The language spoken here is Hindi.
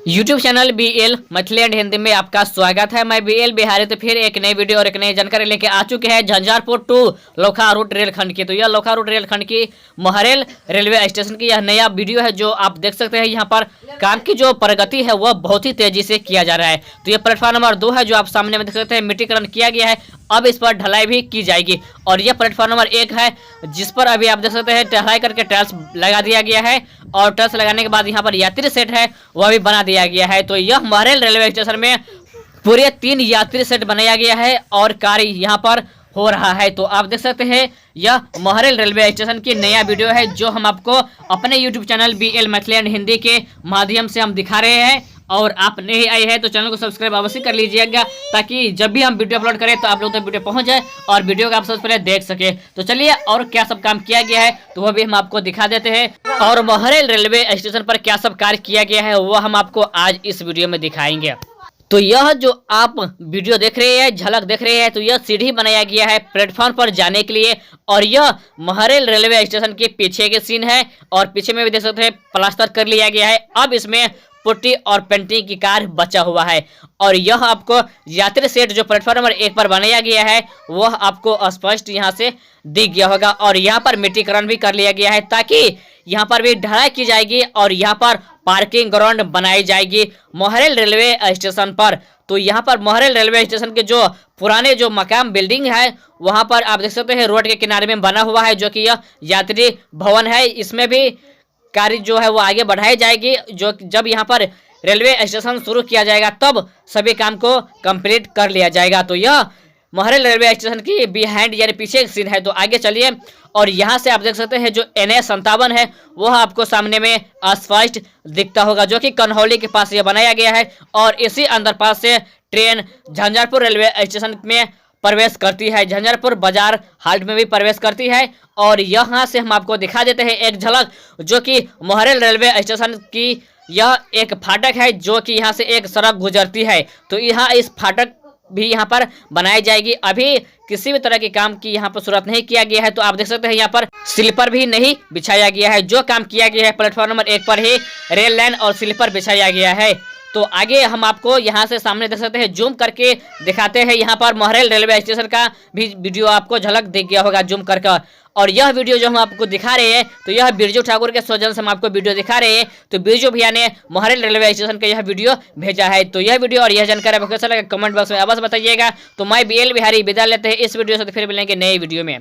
YouTube channel BL Maithili and Hindi में आपका स्वागत है। मैं BL बिहारी तो फिर एक नई वीडियो और एक नई जानकारी लेके आ चुके हैं झंझारपुर टू लोखा रूट रेलखंड की। तो यह लोखा रूट रेलखंड की महरेल रेलवे स्टेशन की यह नया वीडियो है जो आप देख सकते हैं। यहाँ पर काम की जो प्रगति है वह बहुत ही तेजी से किया जा रहा है। तो यह प्लेटफॉर्म नंबर 2 है जो आप सामने में देख सकते हैं, मिट्टीकरण किया गया है। अब इस पर ढलाई भी की जाएगी। और यह प्लेटफॉर्म नंबर 1 है जिस पर अभी आप देख सकते हैं ढलाई करके टाइल्स लगा दिया गया है और टाइल्स लगाने के बाद यहाँ पर यात्री सेट है वह भी बना दिया गया है। तो यह महरेल रेलवे स्टेशन में पूरे 3 यात्री सेट बनाया गया है और कार्य यहाँ पर हो रहा है। तो आप देख सकते हैं यह महरेल रेलवे स्टेशन की नया वीडियो है जो हम आपको अपने YouTube channel BL Maithili and Hindi के माध्यम से हम दिखा रहे हैं। और आप नहीं आए हैं तो चैनल को सब्सक्राइब अवश्य कर लीजिएगा ताकि जब भी हम वीडियो अपलोड करें तो आप लोग तक वीडियो पहुंच जाए और वीडियो को आप सबसे पहले देख सके। तो चलिए और क्या सब काम किया गया है तो वह भी हम आपको दिखा देते हैं और महरेल रेलवे स्टेशन पर क्या सब कार्य किया गया है वह हम आपको आज इस वीडियो में दिखाएंगे। तो यह जो आप वीडियो देख रहे हैं, झलक देख रहे हैं, तो यह सीढ़ी बनाया गया है प्लेटफॉर्म पर जाने के लिए। और यह महरेल रेलवे स्टेशन के पीछे के सीन है और पीछे में भी देख सकते हैं प्लास्टर कर लिया गया है। अब इसमें पुट्टी और पेंटिंग की कार्य बचा हुआ है। और यह आपको यात्री सेट जो प्लेटफॉर्म नंबर 1 पर बनाया गया है वह आपको स्पष्ट यहाँ से दिख गया होगा। और यहाँ पर मिट्टीकरण भी कर लिया गया है ताकि यहाँ पर भी ढलाई की जाएगी और यहाँ पर पार्किंग ग्राउंड बनाई जाएगी महरेल रेलवे स्टेशन पर। तो यहाँ पर महरेल रेलवे स्टेशन के जो पुराने जो मकाम बिल्डिंग है वहाँ पर आप देख सकते हैं रोड के किनारे में बना हुआ है जो कि यह यात्री भवन है। इसमें भी कार्य जो है वो आगे बढ़ाई जाएगी। जो जब यहाँ पर रेलवे स्टेशन शुरू किया जाएगा तब सभी काम को कंप्लीट कर लिया जाएगा। तो यह महरेल रेलवे स्टेशन की बिहाइंड यानी पीछे एक सीन है। तो आगे चलिए और यहाँ से आप देख सकते हैं जो NH57 है वह आपको सामने में स्पष्ट दिखता होगा जो कि कन्हौली के पास ये बनाया गया है। और इसी अंडरपास से ट्रेन झंझारपुर रेलवे स्टेशन में प्रवेश करती है, झंझारपुर बाजार हाल्ट में भी प्रवेश करती है। और यहाँ से हम आपको दिखा देते हैं एक झलक जो कि महरेल रेलवे स्टेशन की यह एक फाटक है जो कि यहाँ से एक सड़क गुजरती है। तो यहाँ इस फाटक भी यहाँ पर बनाई जाएगी। अभी किसी भी तरह के काम की यहाँ पर शुरुआत नहीं किया गया है। तो आप देख सकते हैं यहाँ पर स्लीपर भी नहीं बिछाया गया है। जो काम किया गया है प्लेटफॉर्म नंबर 1 पर ही रेल लाइन और स्लीपर बिछाया गया है। तो आगे हम आपको यहाँ से सामने देख सकते हैं, जूम करके दिखाते हैं। यहाँ पर महरेल रेलवे स्टेशन का भी वीडियो आपको झलक दिख गया होगा जूम करके। और यह वीडियो जो हम आपको दिखा रहे हैं तो यह बिरजू ठाकुर के सौजन्य से हम आपको वीडियो दिखा रहे हैं। तो बिरजू भैया ने महरेल रेलवे स्टेशन का यह वीडियो भेजा है। तो यह वीडियो और यह जानकारी आपको कैसा लगा कमेंट बॉक्स में अवश्य बताइएगा। तो मैं BL बिहारी विदा लेते हैं इस वीडियो से, तो फिर मिलेंगे नए वीडियो में।